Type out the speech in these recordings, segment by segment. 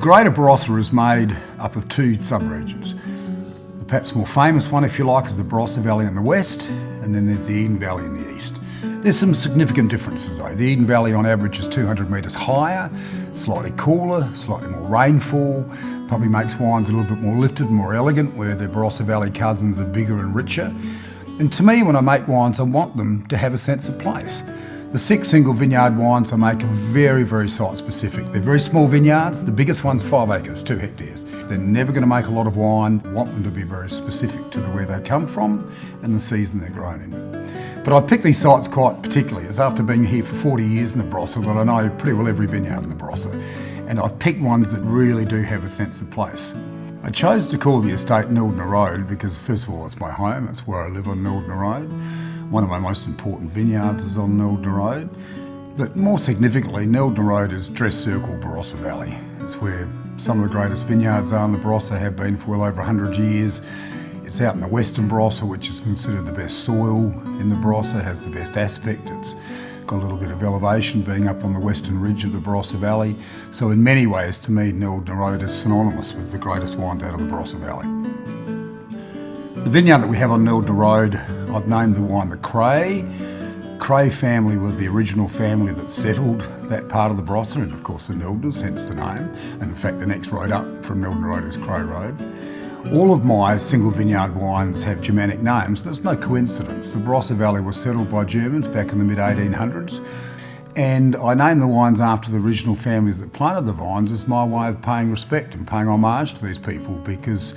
Greater Barossa is made up of two subregions. The perhaps more famous one, if you like, is the Barossa Valley in the west, and then there's the Eden Valley in the east. There's some significant differences though. The Eden Valley on average is 200 metres higher, slightly cooler, slightly more rainfall, probably makes wines a little bit more lifted and more elegant, where the Barossa Valley cousins are bigger and richer. And to me, when I make wines, I want them to have a sense of place. The 6 single vineyard wines I make are very, very site specific. They're very small vineyards. The biggest one's 5 acres, 2 hectares. They're never going to make a lot of wine. I want them to be very specific to where they come from and the season they're grown in. But I've picked these sites quite particularly. It's after being here for 40 years in the Barossa that I know pretty well every vineyard in the Barossa. And I've picked ones that really do have a sense of place. I chose to call the estate Neldner Road because, first of all, it's my home. It's where I live on Neldner Road. One of my most important vineyards is on Neldner Road. But more significantly, Neldner Road is dress circle Barossa Valley. It's where some of the greatest vineyards are in the Barossa, have been for well over 100 years. It's out in the western Barossa, which is considered the best soil in the Barossa, has the best aspect. It's got a little bit of elevation being up on the western ridge of the Barossa Valley. So in many ways, to me, Neldner Road is synonymous with the greatest wines out of the Barossa Valley. The vineyard that we have on Neldner Road, I've named the wine the Kraehe. Kraehe family were the original family that settled that part of the Barossa, and of course the Neldners, hence the name. And in fact, the next road up from Neldner Road is Kraehe Road. All of my single vineyard wines have Germanic names. There's no coincidence. The Barossa Valley was settled by Germans back in the mid-1800s, and I named the wines after the original families that planted the vines as my way of paying respect and paying homage to these people, because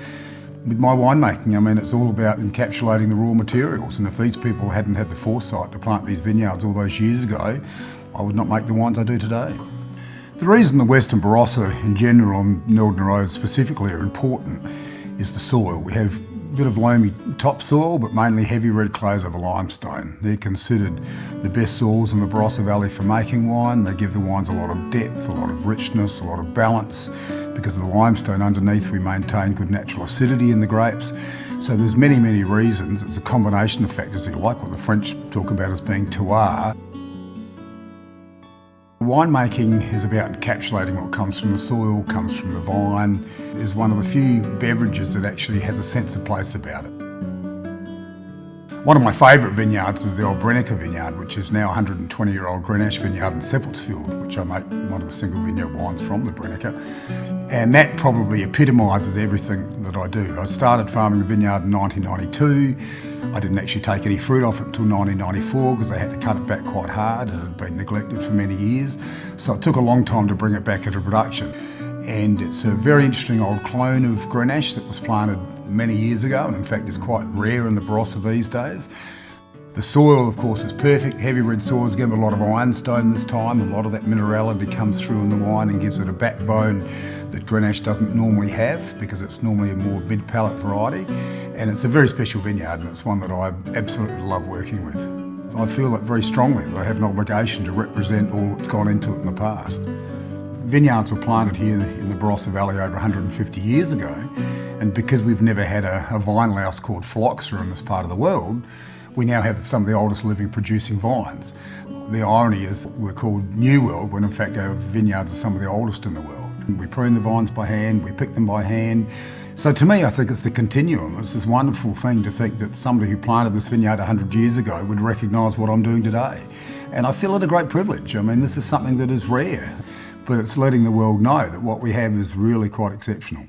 with my winemaking, I mean, it's all about encapsulating the raw materials, and if these people hadn't had the foresight to plant these vineyards all those years ago, I would not make the wines I do today. The reason the Western Barossa in general and Neldner Road specifically are important is the soil. We have a bit of loamy topsoil, but mainly heavy red clays over limestone. They're considered the best soils in the Barossa Valley for making wine. They give the wines a lot of depth, a lot of richness, a lot of balance. Because of the limestone underneath, we maintain good natural acidity in the grapes. So there's many, many reasons. It's a combination of factors, if you like, what the French talk about as being terroir. Winemaking is about encapsulating what comes from the soil, comes from the vine. It's one of the few beverages that actually has a sense of place about it. One of my favourite vineyards is the old Brennecke vineyard, which is now a 120-year-old Grenache vineyard in Seppeltsfield, which I make one of the single vineyard wines from, the Brennecke. And that probably epitomises everything that I do. I started farming the vineyard in 1992. I didn't actually take any fruit off it until 1994 because they had to cut it back quite hard. It had been neglected for many years. So it took a long time to bring it back into production. And it's a very interesting old clone of Grenache that was planted many years ago, and in fact is quite rare in the Barossa these days. The soil, of course, is perfect. Heavy red soil is given a lot of ironstone this time. A lot of that minerality comes through in the wine and gives it a backbone that Grenache doesn't normally have, because it's normally a more mid-palate variety. And it's a very special vineyard, and it's one that I absolutely love working with. I feel that very strongly that I have an obligation to represent all that's gone into it in the past. Vineyards were planted here in the Barossa Valley over 150 years ago, and because we've never had a vine louse called phylloxera in this part of the world, we now have some of the oldest living producing vines. The irony is that we're called New World when in fact our vineyards are some of the oldest in the world. We prune the vines by hand, we pick them by hand. So to me, I think it's the continuum. It's this wonderful thing to think that somebody who planted this vineyard 100 years ago would recognise what I'm doing today. And I feel it a great privilege. I mean, this is something that is rare, but it's letting the world know that what we have is really quite exceptional.